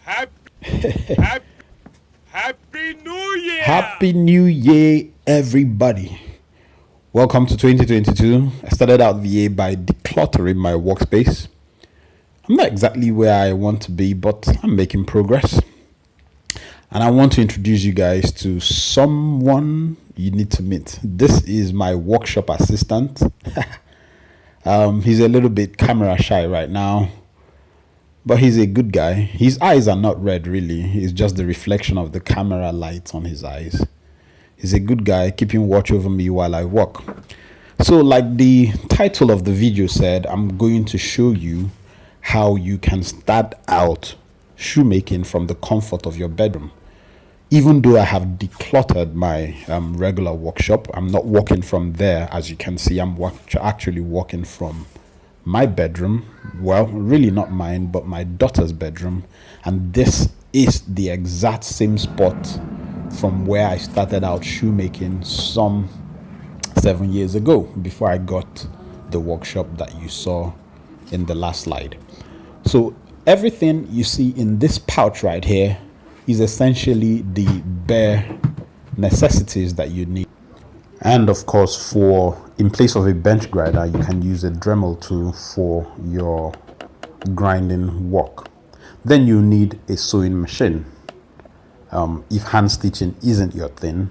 Happy, happy, Happy New Year! Happy New Year, everybody. Welcome to 2022. I started out the year by decluttering my workspace. I'm not exactly where I want to be, but I'm making progress. And I want to introduce you guys to someone you need to meet. This is my workshop assistant. He's a little bit camera shy right now, but he's a good guy. His eyes are not red, really. It's just the reflection of the camera light on his eyes. He's a good guy, keeping watch over me while I work. So, like the title of the video said, I'm going to show you how you can start out shoemaking from the comfort of your bedroom. Even though I have decluttered my regular workshop, I'm not working from there. As you can see, I'm actually working from my bedroom. Well, really not mine, but my daughter's bedroom. And this is the exact same spot from where I started out shoemaking some 7 years ago, before I got the workshop that you saw in the last slide. So everything you see in this pouch right here is essentially the bare necessities that you need. And of course, in place of a bench grinder, you can use a Dremel tool for your grinding work. Then you need a sewing machine. If hand stitching isn't your thing,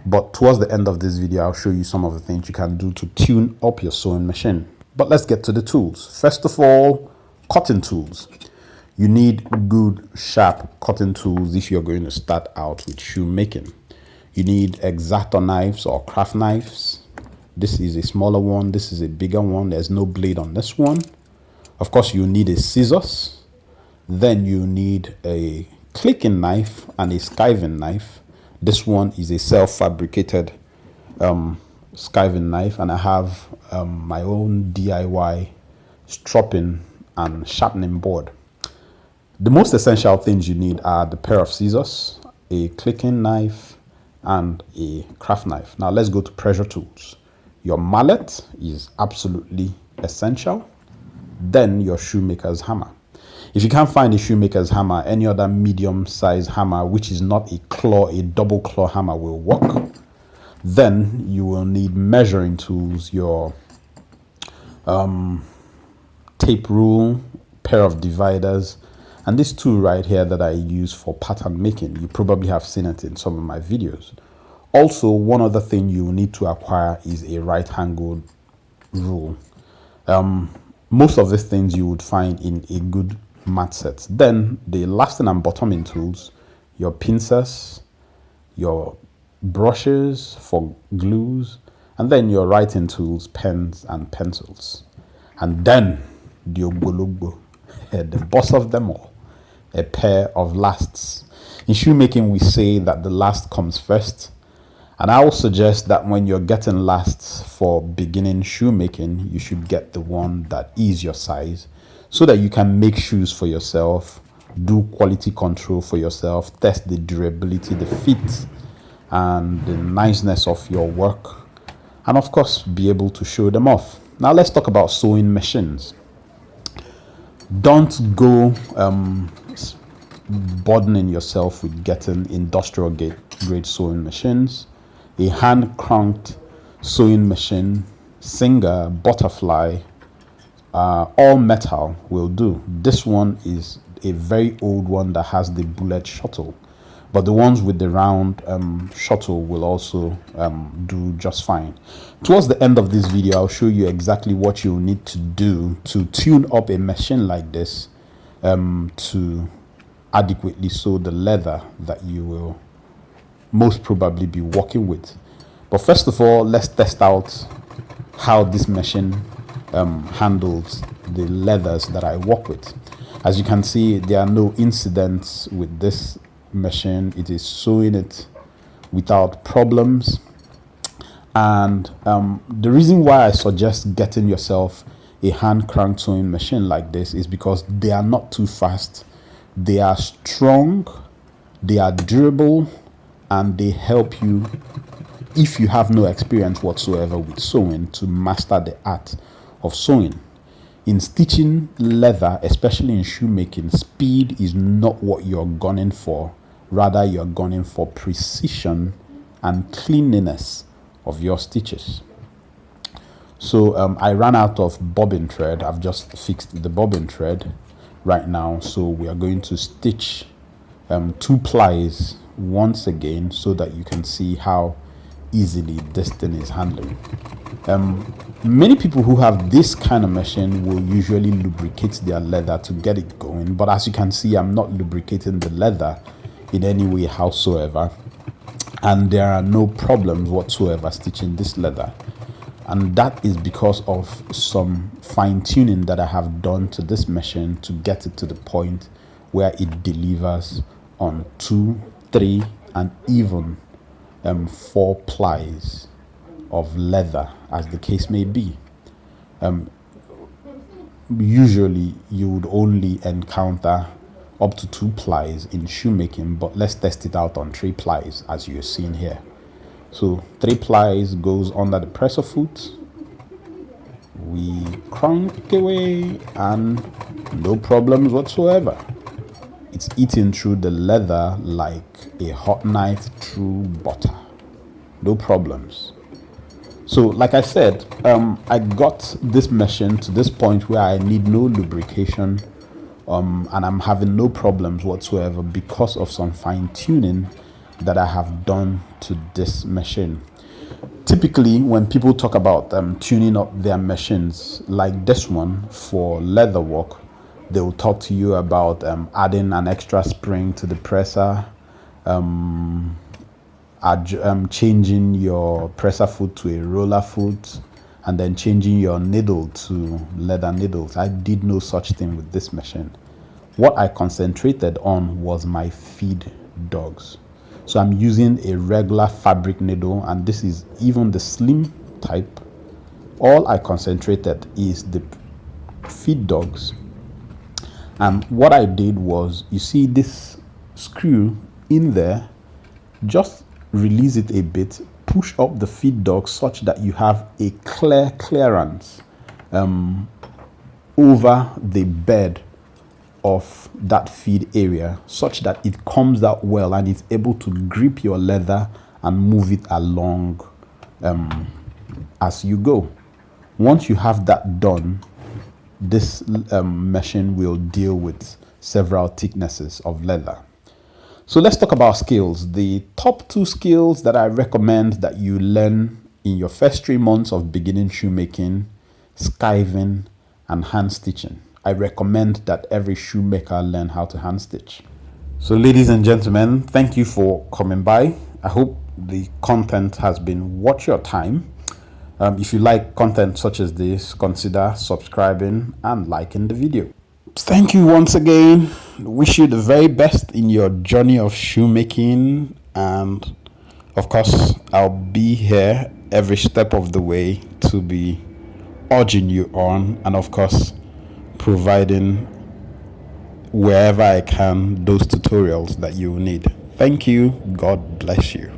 but towards the end of this video, I'll show you some of the things you can do to tune up your sewing machine. But let's get to the tools. First of all, cutting tools. You need good, sharp cutting tools if you're going to start out with shoemaking. You need X-Acto knives or craft knives. This is a smaller one. This is a bigger one. There's no blade on this one. Of course, you need a scissors. Then you need a clicking knife and a skiving knife. This one is a self-fabricated skiving knife, and I have my own DIY stropping and sharpening board. The most essential things you need are the pair of scissors, a clicking knife, and a craft knife. Now let's go to pressure tools. Your mallet is absolutely essential. Then your shoemaker's hammer. If you can't find a shoemaker's hammer, any other medium-sized hammer, which is not a double claw hammer, will work. Then you will need measuring tools, your tape rule, pair of dividers, and this tool right here that I use for pattern making. You probably have seen it in some of my videos. Also, one other thing you need to acquire is a right-angled rule. Most of these things you would find in a good mat set. Then the lasting and bottoming tools, your pincers, your brushes for glues, and then your writing tools, pens and pencils. And then the ogbologbo, the boss of them all, a pair of lasts. In shoemaking, we say that the last comes first. And I will suggest that when you're getting lasts for beginning shoemaking, you should get the one that is your size, so that you can make shoes for yourself, do quality control for yourself, test the durability, the fit, and the niceness of your work, and of course, be able to show them off. Now let's talk about sewing machines. Don't go burdening yourself with getting industrial grade sewing machines. A hand cranked sewing machine, Singer, Butterfly, all metal will do. This one is a very old one that has the bullet shuttle, but the ones with the round shuttle will also do just fine. Towards the end of this video, I'll show you exactly what you'll need to do to tune up a machine like this to adequately sew the leather that you will most probably be working with. But first of all, let's test out how this machine handles the leathers that I work with. As you can see, there are no incidents with this machine. It is sewing it without problems. And the reason why I suggest getting yourself a hand cranked sewing machine like this is because they are not too fast, they are strong, they are durable, and they help you, if you have no experience whatsoever with sewing, to master the art of sewing. in stitching leather, especially in shoemaking, speed is not what you're gunning for. Rather, you're gunning for precision and cleanliness of your stitches. So I ran out of bobbin thread. I've just fixed the bobbin thread right now. So we are going to stitch 2 plies once again so that you can see how easily this thing is handling. Many people who have this kind of machine will usually lubricate their leather to get it going, but as you can see, I'm not lubricating the leather in any way howsoever, and there are no problems whatsoever stitching this leather. And that is because of some fine-tuning that I have done to this machine to get it to the point where it delivers on 2, 3, and even 4 plies of leather, as the case may be. Usually you would only encounter up to 2 plies in shoemaking, but let's test it out on 3 plies as you're seeing here. So 3 plies goes under the presser foot. We crank away and no problems whatsoever. It's eating through the leather like a hot knife through butter. No problems. So like I said, I got this machine to this point where I need no lubrication, and I'm having no problems whatsoever because of some fine tuning that I have done to this machine. Typically, when people talk about tuning up their machines like this one for leather work, they will talk to you about adding an extra spring to the presser, changing your presser foot to a roller foot, and then changing your needle to leather needles. I did no such thing with this machine. What I concentrated on was my feed dogs. So I'm using a regular fabric needle, and this is even the slim type. All I concentrated is the feed dogs. And what I did was, you see this screw in there, just release it a bit, push up the feed dog such that you have a clearance over the bed of that feed area, such that it comes out well and it's able to grip your leather and move it along as you go. Once you have that done, this machine will deal with several thicknesses of leather. So let's talk about skills. The top 2 skills that I recommend that you learn in your first 3 months of beginning shoemaking: skiving and hand stitching. I recommend that every shoemaker learn how to hand stitch. So ladies and gentlemen, thank you for coming by. I hope the content has been worth your time. If you like content such as this, consider subscribing and liking the video. Thank you once again. Wish you the very best in your journey of shoemaking, and of course I'll be here every step of the way to be urging you on, and of course providing wherever I can those tutorials that you need. Thank you. God bless you.